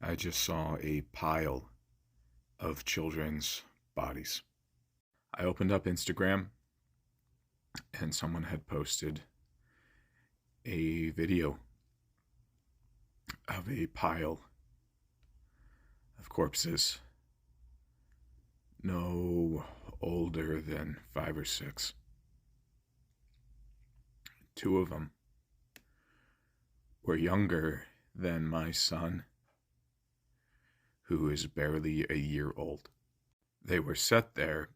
I just saw a pile of children's bodies. I opened up Instagram and someone had posted a video of a pile of corpses no older than 5 or 6. 2 of them were younger than my son, who is barely a year old. They were set there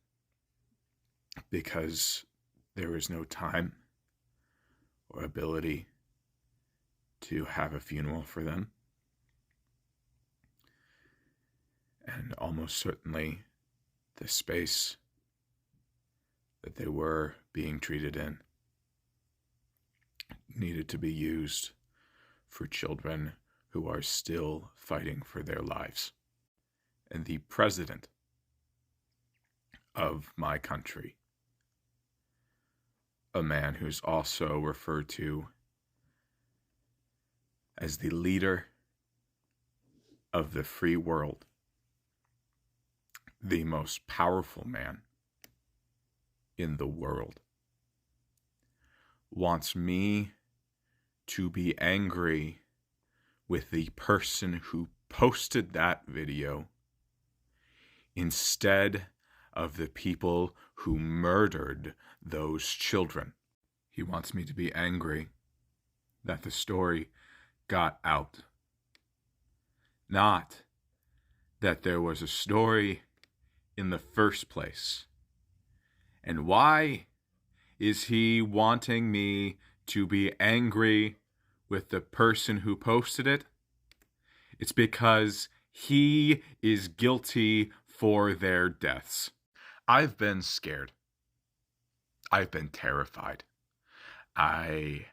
because there was no time or ability to have a funeral for them. And almost certainly the space that they were being treated in needed to be used for children who are still fighting for their lives. And the president of my country, a man who's also referred to as the leader of the free world, the most powerful man in the world, wants me to be angry with the person who posted that video instead of the people who murdered those children. He wants me to be angry that the story got out. Not that there was a story in the first place. And why is he wanting me to be angry with the person who posted it? It's because he is guilty for their deaths. I've been scared. I've been terrified. I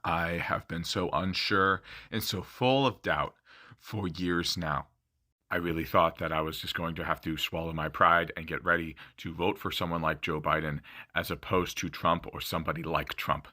have been so unsure and so full of doubt for years now. I really thought that I was just going to have to swallow my pride and get ready to vote for someone like Joe Biden as opposed to Trump or somebody like Trump.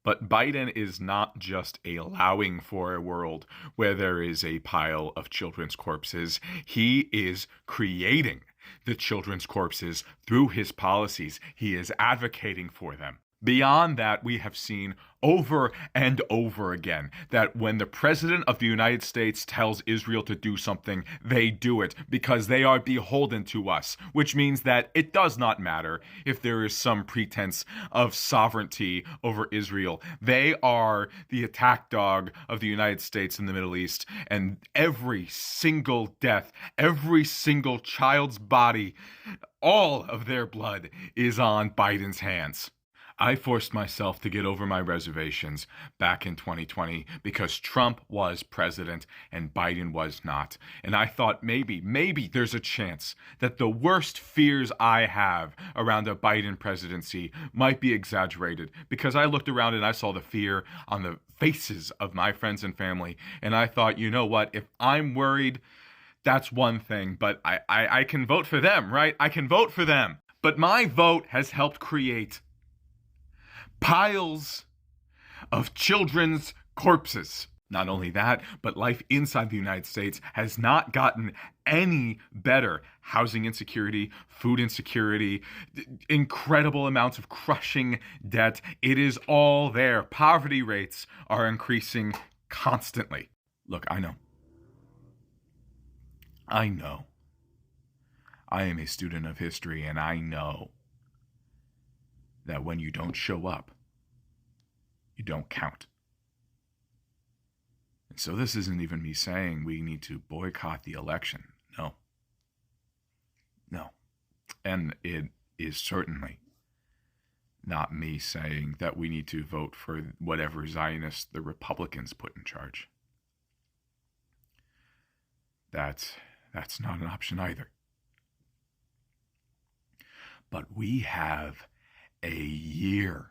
But Biden is not just allowing for a world where there is a pile of children's corpses. He is creating the children's corpses through his policies. He is advocating for them. Beyond that, we have seen over and over again that when the president of the United States tells Israel to do something, they do it because they are beholden to us, which means that it does not matter if there is some pretense of sovereignty over Israel. They are the attack dog of the United States in the Middle East, and every single death, every single child's body, all of their blood is on Biden's hands. I forced myself to get over my reservations back in 2020 because Trump was president and Biden was not. And I thought maybe there's a chance that the worst fears I have around a Biden presidency might be exaggerated, because I looked around and I saw the fear on the faces of my friends and family. And I thought, you know what, if I'm worried, that's one thing, but I can vote for them, right? I can vote for them. But my vote has helped create piles of children's corpses. Not only that, but life inside the United States has not gotten any better. Housing insecurity, food insecurity, incredible amounts of crushing debt. It is all there. Poverty rates are increasing constantly. Look, I know. I am a student of history, and I know that when you don't show up, you don't count. And so this isn't even me saying we need to boycott the election. No. And it is certainly not me saying that we need to vote for whatever Zionists the Republicans put in charge. That's not an option either. But we have a year.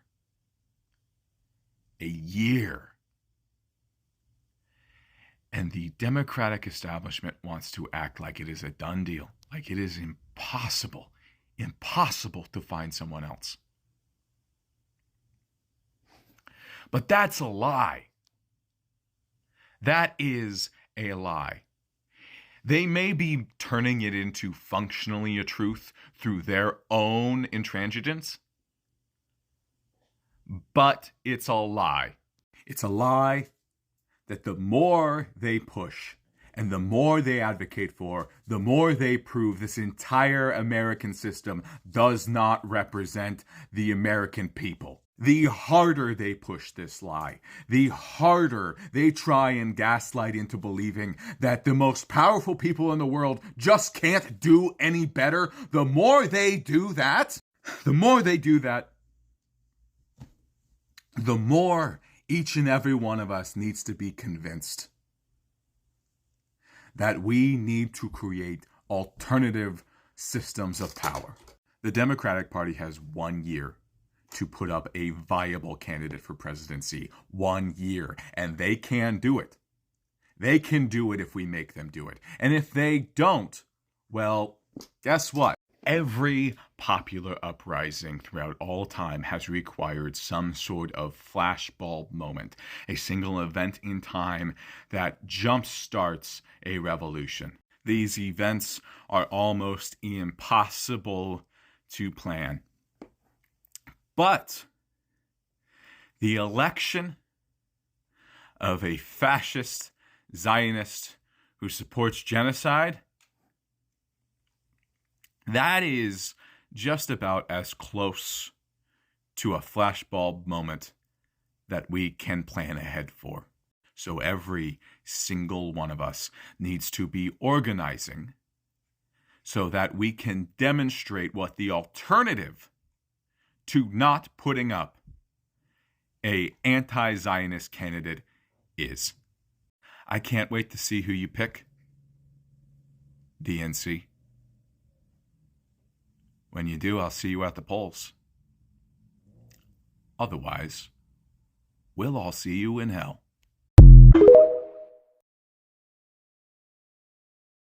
And the Democratic establishment wants to act like it is a done deal, like it is impossible to find someone else. But that's a lie. That is a lie. They may be turning it into functionally a truth through their own intransigence, but it's a lie. It's a lie that the more they push and the more they advocate for, the more they prove this entire American system does not represent the American people. The harder they push this lie, the harder they try and gaslight into believing that the most powerful people in the world just can't do any better, the more they do that, the more each and every one of us needs to be convinced that we need to create alternative systems of power. The Democratic Party has 1 year to put up a viable candidate for presidency. 1 year. And they can do it. They can do it if we make them do it. And if they don't, well, guess what? Every popular uprising throughout all time has required some sort of flashbulb moment, a single event in time that jumpstarts a revolution. These events are almost impossible to plan. But the election of a fascist Zionist who supports genocide, that is just about as close to a flashbulb moment that we can plan ahead for. So every single one of us needs to be organizing so that we can demonstrate what the alternative to not putting up a anti-Zionist candidate is. I can't wait to see who you pick, DNC. When you do, I'll see you at the polls. Otherwise, we'll all see you in hell.